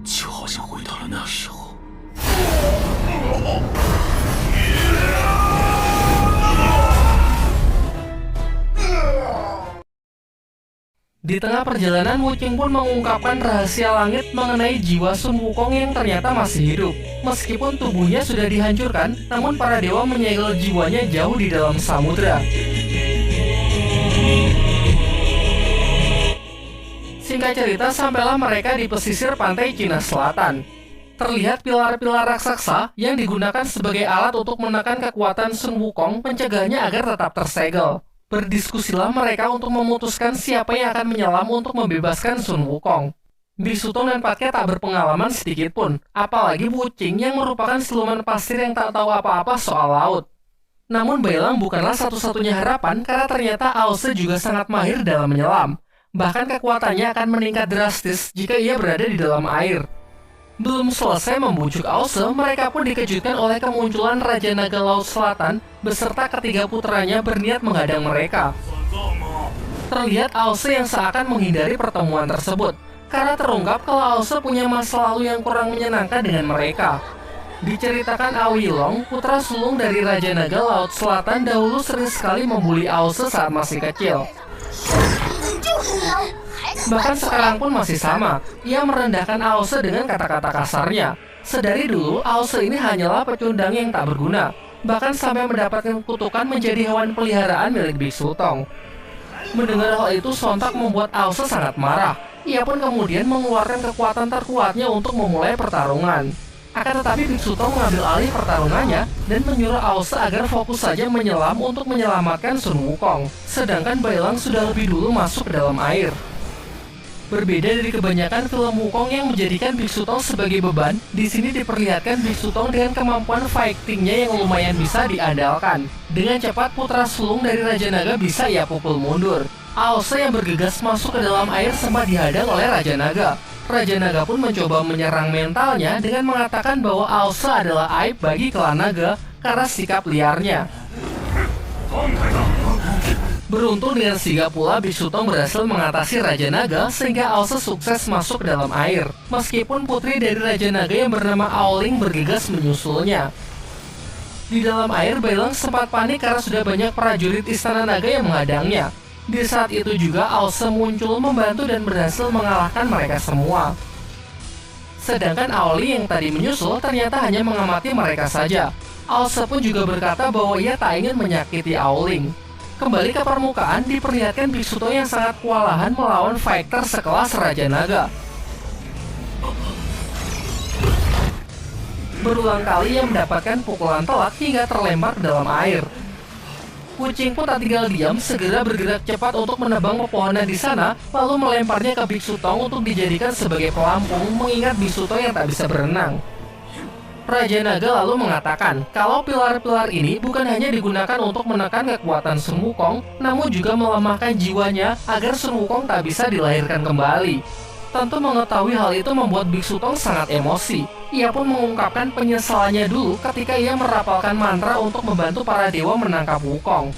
就好像回到了那时候。Di tengah perjalanan, Wuching pun mengungkapkan rahasia langit mengenai jiwa Sun Wukong yang ternyata masih hidup. Meskipun tubuhnya sudah dihancurkan, namun para dewa menyegel jiwanya jauh di dalam samudra. Singkat cerita, sampailah mereka di pesisir pantai Cina Selatan. Terlihat pilar-pilar raksasa yang digunakan sebagai alat untuk menekan kekuatan Sun Wukong, mencegahnya agar tetap tersegel. Berdiskusilah mereka untuk memutuskan siapa yang akan menyelam untuk membebaskan Sun Wukong. Biksu Tong dan Patke tak berpengalaman sedikit pun, apalagi Wuching yang merupakan siluman pasir yang tak tahu apa-apa soal laut. Namun Bailang bukanlah satu-satunya harapan karena ternyata Aose juga sangat mahir dalam menyelam. Bahkan kekuatannya akan meningkat drastis jika ia berada di dalam air. Belum selesai membujuk Aose, mereka pun dikejutkan oleh kemunculan Raja Naga Laut Selatan beserta ketiga putranya berniat menghadang mereka. Terlihat Aose yang seakan menghindari pertemuan tersebut, karena terungkap kalau Aose punya masa lalu yang kurang menyenangkan dengan mereka. Diceritakan Aoi Long, putra sulung dari Raja Naga Laut Selatan, dahulu sering sekali membuli Aose saat masih kecil. Bahkan sekarang pun masih sama, ia merendahkan Aose dengan kata-kata kasarnya. Sedari dulu, Aose ini hanyalah pecundang yang tak berguna, bahkan sampai mendapatkan kutukan menjadi hewan peliharaan milik Biksu Tong. Mendengar hal itu sontak membuat Aose sangat marah. Ia pun kemudian mengeluarkan kekuatan terkuatnya untuk memulai pertarungan. Akan tetapi Biksu Tong mengambil alih pertarungannya dan menyuruh Aose agar fokus saja menyelam untuk menyelamatkan Sun Wukong. Sedangkan Bailang sudah lebih dulu masuk ke dalam air. Berbeda dari kebanyakan film Wukong yang menjadikan Biksu Tong sebagai beban, di sini diperlihatkan Biksu Tong dengan kemampuan fightingnya yang lumayan bisa diandalkan. Dengan cepat putra sulung dari Raja Naga bisa ia pukul mundur. Aose yang bergegas masuk ke dalam air sempat dihadang oleh Raja Naga. Raja Naga pun mencoba menyerang mentalnya dengan mengatakan bahwa Aose adalah aib bagi klan Naga karena sikap liarnya. Beruntung dengan sigap pula Biksu Tong berhasil mengatasi Raja Naga sehingga Aose sukses masuk ke dalam air. Meskipun putri dari Raja Naga yang bernama Aoling bergegas menyusulnya. Di dalam air, Bailang sempat panik karena sudah banyak prajurit Istana Naga yang menghadangnya. Di saat itu juga Aose muncul membantu dan berhasil mengalahkan mereka semua. Sedangkan Aoling yang tadi menyusul ternyata hanya mengamati mereka saja. Aose pun juga berkata bahwa ia tak ingin menyakiti Aoling. Kembali ke permukaan, diperlihatkan Biksu Tong yang sangat kewalahan melawan fighter sekelas Raja Naga. Berulang kali ia mendapatkan pukulan telak hingga terlempar ke dalam air. Wuching pun tak tinggal diam, segera bergerak cepat untuk menebang pepohonan di sana, lalu melemparnya ke Biksu Tong untuk dijadikan sebagai pelampung, mengingat Biksu Tong yang tak bisa berenang. Raja Naga lalu mengatakan kalau pilar-pilar ini bukan hanya digunakan untuk menekan kekuatan Sun Wukong, namun juga melemahkan jiwanya agar Sun Wukong tak bisa dilahirkan kembali. Tentu mengetahui hal itu membuat Biksu Tong sangat emosi. Ia pun mengungkapkan penyesalannya dulu ketika ia merapalkan mantra untuk membantu para dewa menangkap Wukong.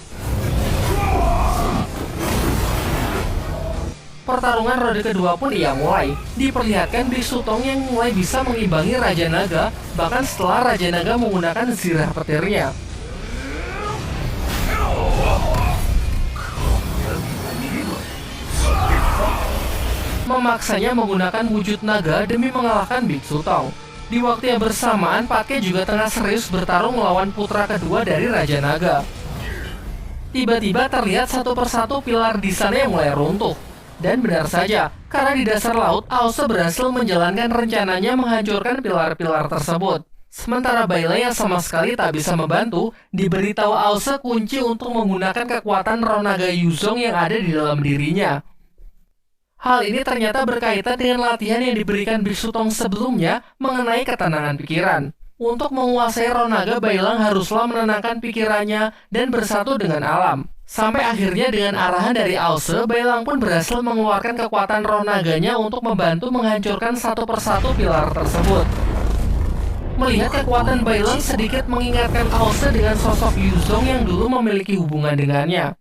Pertarungan ronde kedua pun ia mulai. Diperlihatkan Biksu Tong yang mulai bisa mengimbangi Raja Naga, bahkan setelah Raja Naga menggunakan zirah petirnya. Memaksanya menggunakan wujud naga demi mengalahkan Biksu Tong. Di waktu yang bersamaan, Patke juga tengah serius bertarung melawan putra kedua dari Raja Naga. Tiba-tiba terlihat satu persatu pilar di sana yang mulai runtuh. Dan benar saja, karena di dasar laut, Aose berhasil menjalankan rencananya menghancurkan pilar-pilar tersebut. Sementara Bailang yang sama sekali tak bisa membantu, diberitahu Aose kunci untuk menggunakan kekuatan roh naga Yuzong yang ada di dalam dirinya. Hal ini ternyata berkaitan dengan latihan yang diberikan Biksu Tong sebelumnya mengenai ketenangan pikiran. Untuk menguasai roh naga, Bailang haruslah menenangkan pikirannya dan bersatu dengan alam. Sampai akhirnya dengan arahan dari Aose, Bailang pun berhasil mengeluarkan kekuatan roh naganya untuk membantu menghancurkan satu persatu pilar tersebut. Melihat kekuatan Bailang sedikit mengingatkan Aose dengan sosok Yuzong yang dulu memiliki hubungan dengannya.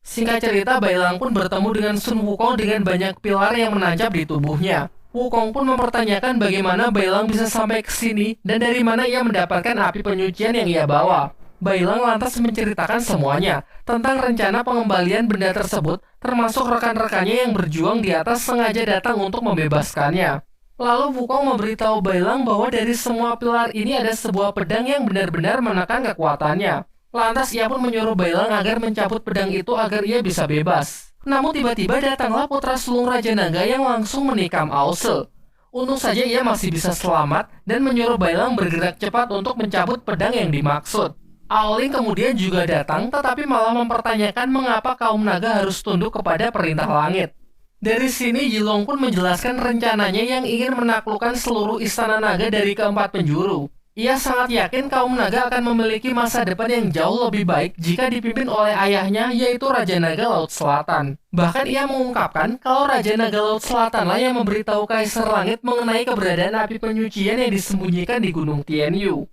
Singkat cerita, Bailang pun bertemu dengan Sun Wukong dengan banyak pilar yang menancap di tubuhnya. Wukong pun mempertanyakan bagaimana Bailang bisa sampai ke sini dan dari mana ia mendapatkan api penyucian yang ia bawa. Bailang lantas menceritakan semuanya tentang rencana pengembalian benda tersebut, termasuk rekan-rekannya yang berjuang di atas sengaja datang untuk membebaskannya. Lalu Wukong memberitahu Bailang bahwa dari semua pilar ini ada sebuah pedang yang benar-benar menekan kekuatannya. Lantas ia pun menyuruh Bailang agar mencabut pedang itu agar ia bisa bebas. Namun tiba-tiba datanglah putra sulung Raja Naga yang langsung menikam Ause. Untung saja ia masih bisa selamat dan menyuruh Bailang bergerak cepat untuk mencabut pedang yang dimaksud. Aoling kemudian juga datang tetapi malah mempertanyakan mengapa kaum naga harus tunduk kepada perintah langit. Dari sini Yilong pun menjelaskan rencananya yang ingin menaklukkan seluruh istana naga dari keempat penjuru. Ia sangat yakin kaum naga akan memiliki masa depan yang jauh lebih baik jika dipimpin oleh ayahnya, yaitu Raja Naga Laut Selatan. Bahkan ia mengungkapkan kalau Raja Naga Laut Selatanlah yang memberitahu Kaisar Langit mengenai keberadaan api penyucian yang disembunyikan di Gunung Tianyu.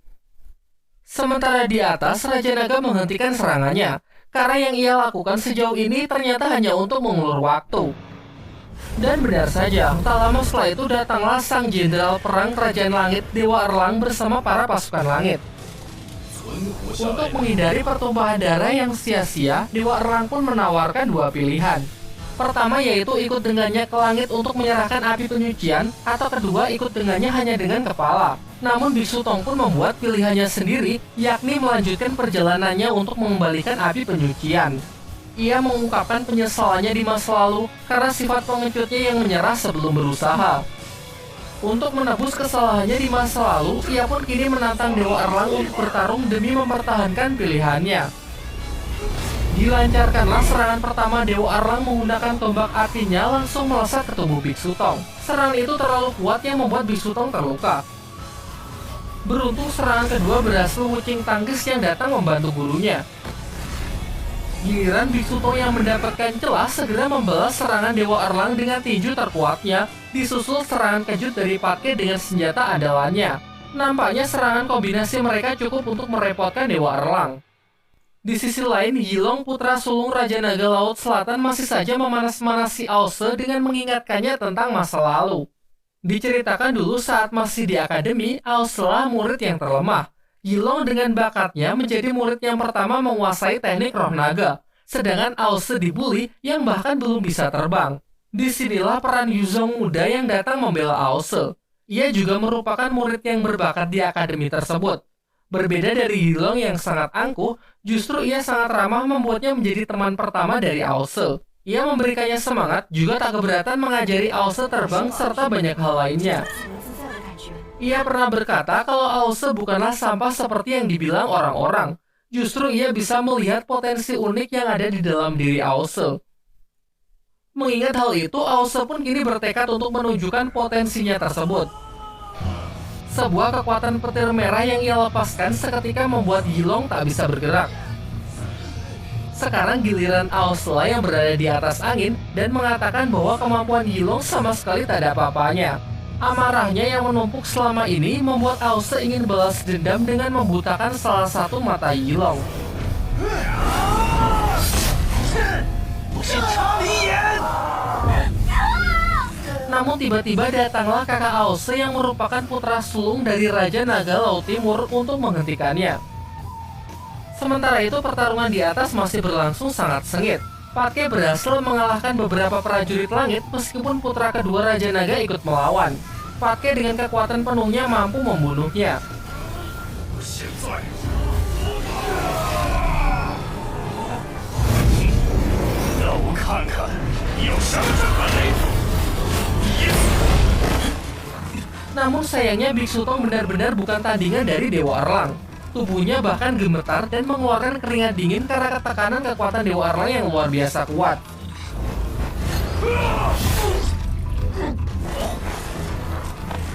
Sementara di atas, Raja Naga menghentikan serangannya, karena yang ia lakukan sejauh ini ternyata hanya untuk mengulur waktu. Dan benar saja, tak lama setelah itu datanglah sang jenderal perang Kerajaan Langit Dewa Erlang bersama para pasukan langit. Untuk menghindari pertumpahan darah yang sia-sia, Dewa Erlang pun menawarkan dua pilihan. Pertama yaitu ikut dengannya ke langit untuk menyerahkan api penyucian, atau kedua ikut dengannya hanya dengan kepala. Namun Biksu Tong pun membuat pilihannya sendiri, yakni melanjutkan perjalanannya untuk mengembalikan api penyucian. Ia mengungkapkan penyesalannya di masa lalu karena sifat pengecutnya yang menyerah sebelum berusaha. Untuk menebus kesalahannya di masa lalu, ia pun kini menantang Dewa Erlang untuk bertarung demi mempertahankan pilihannya. Dilancarkanlah serangan pertama. Dewa Erlang menggunakan tombak apinya langsung melesat ke tubuh Biksu Tong. Serangan itu terlalu kuat yang membuat Biksu Tong terluka. Beruntung serangan kedua berhasil Wucing Tangkis yang datang membantu gurunya. Giliran Biksu Tong yang mendapatkan celah segera membalas serangan Dewa Erlang dengan tinju terkuatnya, disusul serangan kejut dari Patke dengan senjata andalannya. Nampaknya serangan kombinasi mereka cukup untuk merepotkan Dewa Erlang. Di sisi lain, Yilong, putra sulung Raja Naga Laut Selatan, masih saja memanas-manasi Ause dengan mengingatkannya tentang masa lalu. Diceritakan dulu saat masih di akademi, Auselah murid yang terlemah. Yilong dengan bakatnya menjadi murid yang pertama menguasai teknik roh naga, sedangkan Ause dibully yang bahkan belum bisa terbang. Disinilah peran Yuzong muda yang datang membela Ause. Ia juga merupakan murid yang berbakat di akademi tersebut. Berbeda dari Yilong yang sangat angkuh, justru ia sangat ramah membuatnya menjadi teman pertama dari Ause. Ia memberikannya semangat, juga tak keberatan mengajari Ause terbang serta banyak hal lainnya. Ia pernah berkata kalau Ause bukanlah sampah seperti yang dibilang orang-orang. Justru ia bisa melihat potensi unik yang ada di dalam diri Ause. Mengingat hal itu, Ause pun kini bertekad untuk menunjukkan potensinya tersebut. Sebuah kekuatan petir merah yang ia lepaskan seketika membuat Yilong tak bisa bergerak. Sekarang giliran Auselah yang berada di atas angin dan mengatakan bahwa kemampuan Yilong sama sekali tak ada apa-apanya. Amarahnya yang menumpuk selama ini membuat Ause ingin balas dendam dengan membutakan salah satu mata Yilong. Namun tiba-tiba datanglah kakak Ause yang merupakan putra sulung dari Raja Naga Laut Timur untuk menghentikannya. Sementara itu pertarungan di atas masih berlangsung sangat sengit. Patke berhasil mengalahkan beberapa prajurit langit meskipun putra kedua Raja Naga ikut melawan. Patke dengan kekuatan penuhnya mampu membunuhnya. Namun sayangnya Biksu Tong benar-benar bukan tandingan dari Dewa Erlang. Tubuhnya bahkan gemetar dan mengeluarkan keringat dingin karena ketekanan kekuatan Dewa Erlang yang luar biasa kuat.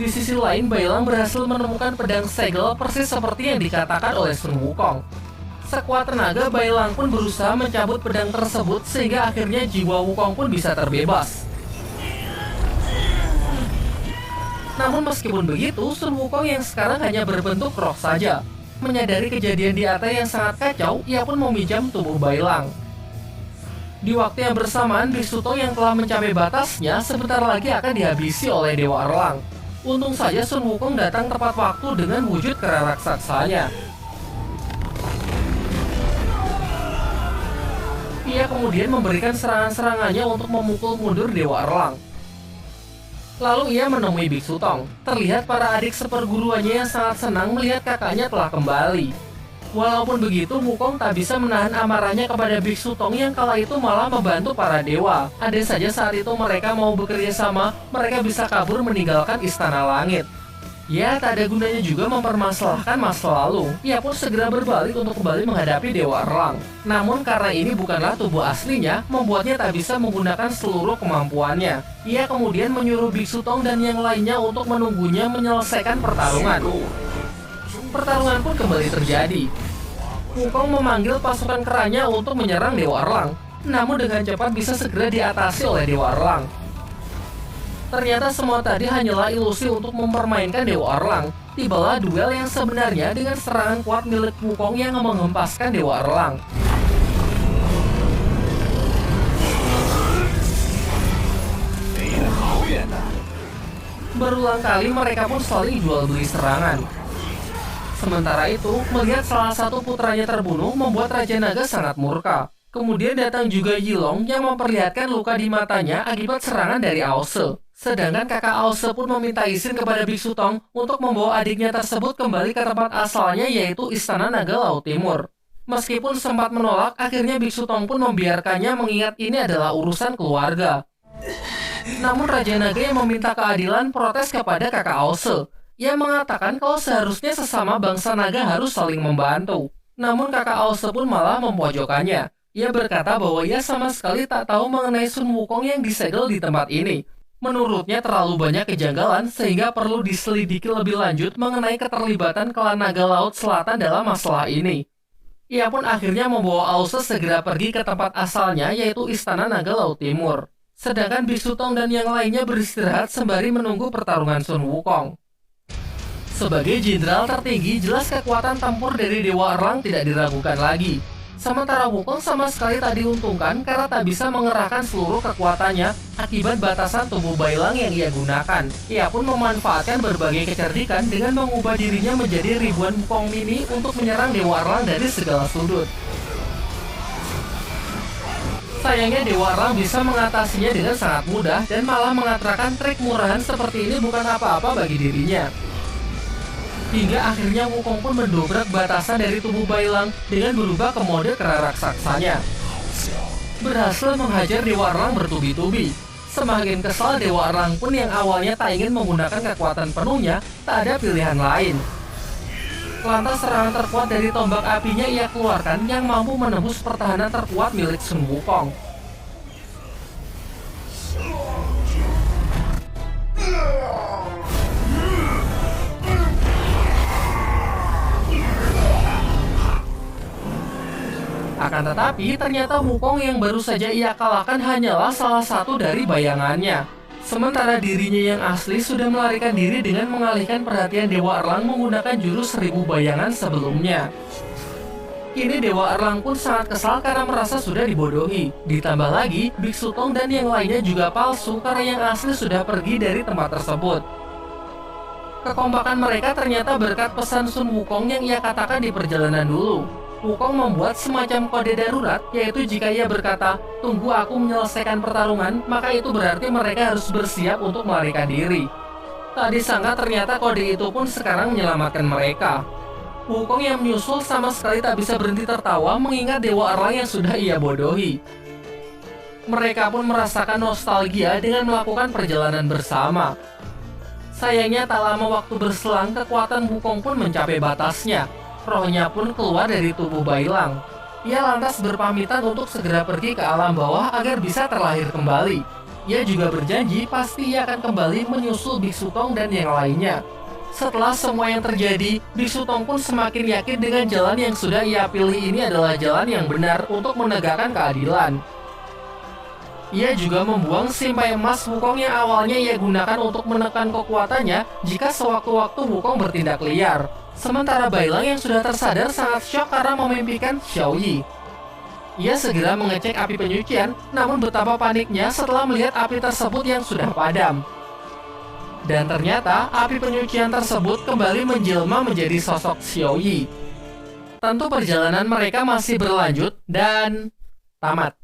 Di sisi lain, Bailang berhasil menemukan pedang segel persis seperti yang dikatakan oleh Sun Wukong. Sekuat tenaga, Bailang pun berusaha mencabut pedang tersebut sehingga akhirnya jiwa Wukong pun bisa terbebas. Namun meskipun begitu, Sun Wukong yang sekarang hanya berbentuk roh saja. Menyadari kejadian di atas yang sangat kacau, ia pun meminjam tubuh Bailang. Di waktu yang bersamaan, Biksu Tong yang telah mencapai batasnya sebentar lagi akan dihabisi oleh Dewa Erlang. Untung saja Sun Wukong datang tepat waktu dengan wujud kera raksasanya. Ia kemudian memberikan serangan-serangannya untuk memukul mundur Dewa Erlang. Lalu ia menemui Biksu Tong. Terlihat para adik seperguruannya yang sangat senang melihat kakaknya telah kembali. Walaupun begitu, Wukong tak bisa menahan amarahnya kepada Biksu Tong yang kala itu malah membantu para dewa. Andai saja saat itu mereka mau bekerja sama, mereka bisa kabur meninggalkan Istana Langit. Ya, tak ada gunanya juga mempermasalahkan masa lalu. Ia pun segera berbalik untuk kembali menghadapi Dewa Erlang. Namun karena ini bukanlah tubuh aslinya, membuatnya tak bisa menggunakan seluruh kemampuannya. Ia kemudian menyuruh Biksu Tong dan yang lainnya untuk menunggunya menyelesaikan pertarungan. Pertarungan pun kembali terjadi. Wukong memanggil pasukan keranya untuk menyerang Dewa Erlang, namun dengan cepat bisa segera diatasi oleh Dewa Erlang. Ternyata semua tadi hanyalah ilusi untuk mempermainkan Dewa Erlang. Tibalah duel yang sebenarnya dengan serangan kuat milik Wukong yang menghempaskan Dewa Erlang. Berulang kali mereka pun saling jual beli serangan. Sementara itu, melihat salah satu putranya terbunuh membuat Raja Naga sangat murka. Kemudian datang juga Yilong yang memperlihatkan luka di matanya akibat serangan dari Aose. Sedangkan kakak Aose pun meminta izin kepada Biksu Tong untuk membawa adiknya tersebut kembali ke tempat asalnya, yaitu Istana Naga Laut Timur. Meskipun sempat menolak, akhirnya Biksu Tong pun membiarkannya mengingat ini adalah urusan keluarga. Namun Raja Naga yang meminta keadilan protes kepada kakak Aose. Ia mengatakan kalau seharusnya sesama bangsa naga harus saling membantu. Namun kakak Aose pun malah mempojokannya. Ia berkata bahwa ia sama sekali tak tahu mengenai Sun Wukong yang disegel di tempat ini. Menurutnya terlalu banyak kejanggalan sehingga perlu diselidiki lebih lanjut mengenai keterlibatan klan naga laut selatan dalam masalah ini. Ia pun akhirnya membawa Aose segera pergi ke tempat asalnya, yaitu Istana Naga Laut Timur. Sedangkan Biksu Tong dan yang lainnya beristirahat sembari menunggu pertarungan Sun Wukong. Sebagai jenderal tertinggi, jelas kekuatan tempur dari Dewa Erlang tidak diragukan lagi. Sementara Wukong sama sekali tak diuntungkan karena tak bisa mengerahkan seluruh kekuatannya akibat batasan tubuh Bailang yang ia gunakan. Ia pun memanfaatkan berbagai kecerdikan dengan mengubah dirinya menjadi ribuan Wukong mini untuk menyerang Dewa Erlang dari segala sudut. Sayangnya Dewa Erlang bisa mengatasinya dengan sangat mudah dan malah mengatakan trik murahan seperti ini bukan apa-apa bagi dirinya. Hingga akhirnya Wukong pun mendobrak batasan dari tubuh Bailang dengan berubah ke mode kera raksasanya. Berhasil menghajar Dewa Erlang bertubi-tubi. Semakin kesal, Dewa Erlang pun yang awalnya tak ingin menggunakan kekuatan penuhnya, tak ada pilihan lain. Lantas serangan terkuat dari tombak apinya ia keluarkan yang mampu menembus pertahanan terkuat milik Sun Wukong. Akan tetapi, ternyata Wukong yang baru saja ia kalahkan hanyalah salah satu dari bayangannya. Sementara dirinya yang asli sudah melarikan diri dengan mengalihkan perhatian Dewa Erlang menggunakan jurus 1000 bayangan sebelumnya. Kini Dewa Erlang pun sangat kesal karena merasa sudah dibodohi. Ditambah lagi, Biksu Tong dan yang lainnya juga palsu karena yang asli sudah pergi dari tempat tersebut. Kekompakan mereka ternyata berkat pesan Sun Wukong yang ia katakan di perjalanan dulu. Wukong membuat semacam kode darurat, yaitu jika ia berkata, "Tunggu aku menyelesaikan pertarungan," maka itu berarti mereka harus bersiap untuk melarikan diri. Tak disangka ternyata kode itu pun sekarang menyelamatkan mereka. Wukong yang menyusul sama sekali tak bisa berhenti tertawa mengingat Dewa Erlang yang sudah ia bodohi. Mereka pun merasakan nostalgia dengan melakukan perjalanan bersama. Sayangnya tak lama waktu berselang, kekuatan Wukong pun mencapai batasnya. Rohnya pun keluar dari tubuh Bailang. Ia lantas berpamitan untuk segera pergi ke alam bawah agar bisa terlahir kembali. Ia juga berjanji pasti ia akan kembali menyusul Biksu Tong dan yang lainnya. Setelah semua yang terjadi, Biksu Tong pun semakin yakin dengan jalan yang sudah ia pilih ini adalah jalan yang benar untuk menegakkan keadilan. Ia juga membuang simpai emas Wukong yang awalnya ia gunakan untuk menekan kekuatannya jika sewaktu-waktu Wukong bertindak liar. Sementara Bailang yang sudah tersadar sangat syok karena memimpikan Xiao Yi. Ia segera mengecek api penyucian, namun betapa paniknya setelah melihat api tersebut yang sudah padam. Dan ternyata api penyucian tersebut kembali menjelma menjadi sosok Xiaoyi. Tentu perjalanan mereka masih berlanjut dan tamat.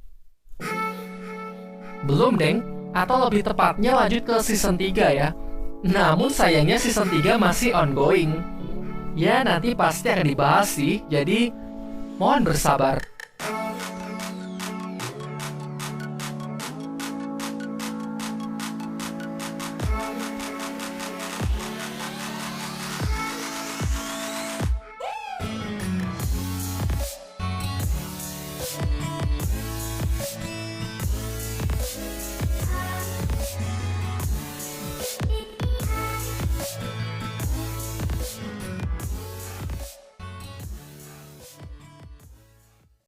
Belum, Deng, atau lebih tepatnya lanjut ke season 3 ya. Namun sayangnya season 3 masih ongoing. Ya nanti pasti akan dibahas sih, jadi mohon bersabar.